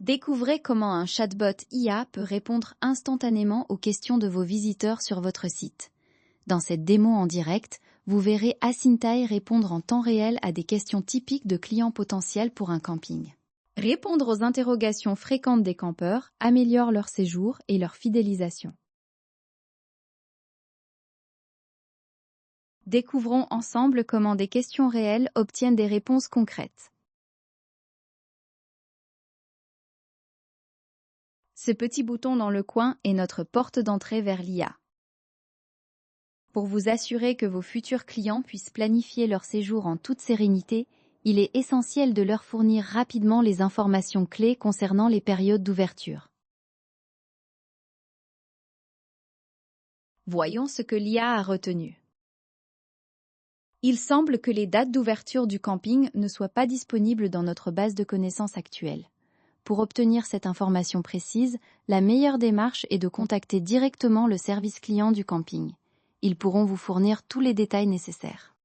Découvrez comment un chatbot IA peut répondre instantanément aux questions de vos visiteurs sur votre site. Dans cette démo en direct, vous verrez Asyntai répondre en temps réel à des questions typiques de clients potentiels pour un camping. Répondre aux interrogations fréquentes des campeurs améliore leur séjour et leur fidélisation. Découvrons ensemble comment des questions réelles obtiennent des réponses concrètes. Ce petit bouton dans le coin est notre porte d'entrée vers l'IA. Pour vous assurer que vos futurs clients puissent planifier leur séjour en toute sérénité, il est essentiel de leur fournir rapidement les informations clés concernant les périodes d'ouverture. Voyons ce que l'IA a retenu. Il semble que les dates d'ouverture du camping ne soient pas disponibles dans notre base de connaissances actuelle. Pour obtenir cette information précise, la meilleure démarche est de contacter directement le service client du camping. Ils pourront vous fournir tous les détails nécessaires.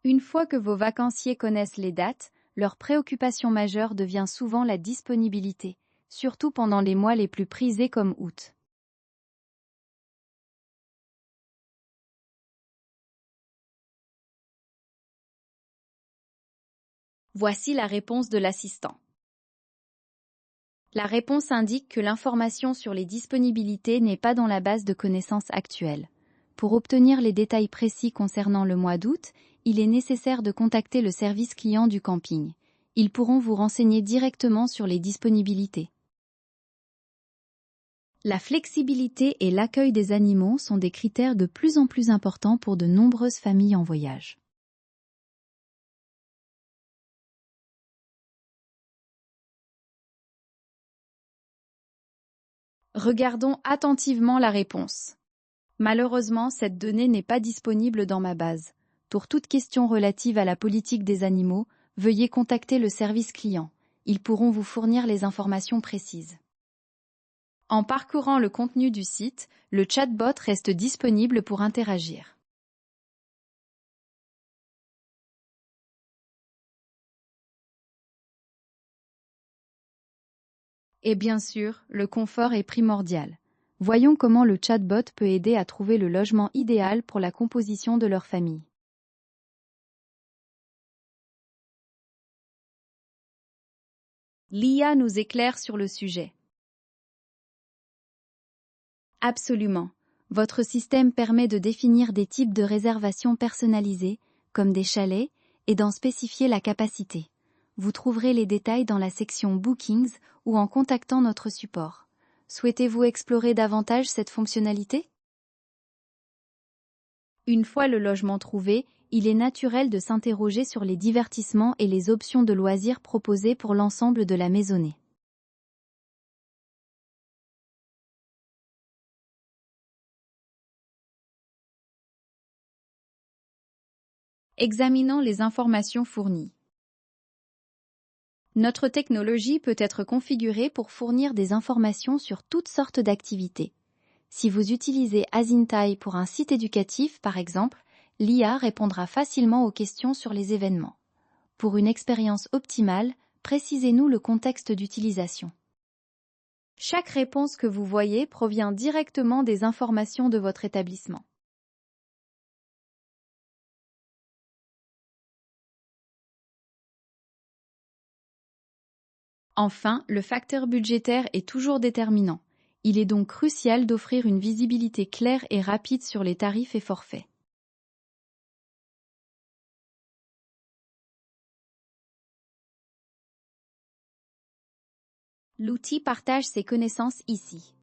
Une fois que vos vacanciers connaissent les dates, leur préoccupation majeure devient souvent la disponibilité, surtout pendant les mois les plus prisés comme août. Voici la réponse de l'assistant. La réponse indique que l'information sur les disponibilités n'est pas dans la base de connaissances actuelle. Pour obtenir les détails précis concernant le mois d'août, il est nécessaire de contacter le service client du camping. Ils pourront vous renseigner directement sur les disponibilités. La flexibilité et l'accueil des animaux sont des critères de plus en plus importants pour de nombreuses familles en voyage. Regardons attentivement la réponse. Malheureusement, cette donnée n'est pas disponible dans ma base. Pour toute question relative à la politique des animaux, veuillez contacter le service client. Ils pourront vous fournir les informations précises. En parcourant le contenu du site, le chatbot reste disponible pour interagir. Et bien sûr, le confort est primordial. Voyons comment le chatbot peut aider à trouver le logement idéal pour la composition de leur famille. L'IA nous éclaire sur le sujet. Absolument. Votre système permet de définir des types de réservations personnalisées, comme des chalets, et d'en spécifier la capacité. Vous trouverez les détails dans la section Bookings ou en contactant notre support. Souhaitez-vous explorer davantage cette fonctionnalité? Une fois le logement trouvé, il est naturel de s'interroger sur les divertissements et les options de loisirs proposées pour l'ensemble de la maisonnée. Examinons les informations fournies. Notre technologie peut être configurée pour fournir des informations sur toutes sortes d'activités. Si vous utilisez Asyntai pour un site éducatif, par exemple, l'IA répondra facilement aux questions sur les événements. Pour une expérience optimale, précisez-nous le contexte d'utilisation. Chaque réponse que vous voyez provient directement des informations de votre établissement. Enfin, le facteur budgétaire est toujours déterminant. Il est donc crucial d'offrir une visibilité claire et rapide sur les tarifs et forfaits. L'outil partage ses connaissances ici.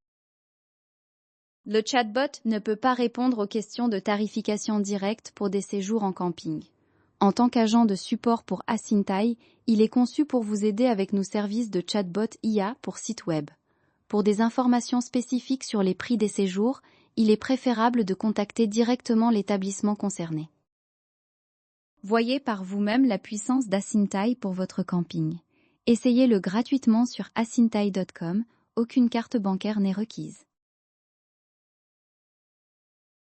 Le chatbot ne peut pas répondre aux questions de tarification directe pour des séjours en camping. En tant qu'agent de support pour Asyntai, il est conçu pour vous aider avec nos services de chatbot IA pour site web. Pour des informations spécifiques sur les prix des séjours, il est préférable de contacter directement l'établissement concerné. Voyez par vous-même la puissance d'Asyntai pour votre camping. Essayez-le gratuitement sur asyntai.com, aucune carte bancaire n'est requise.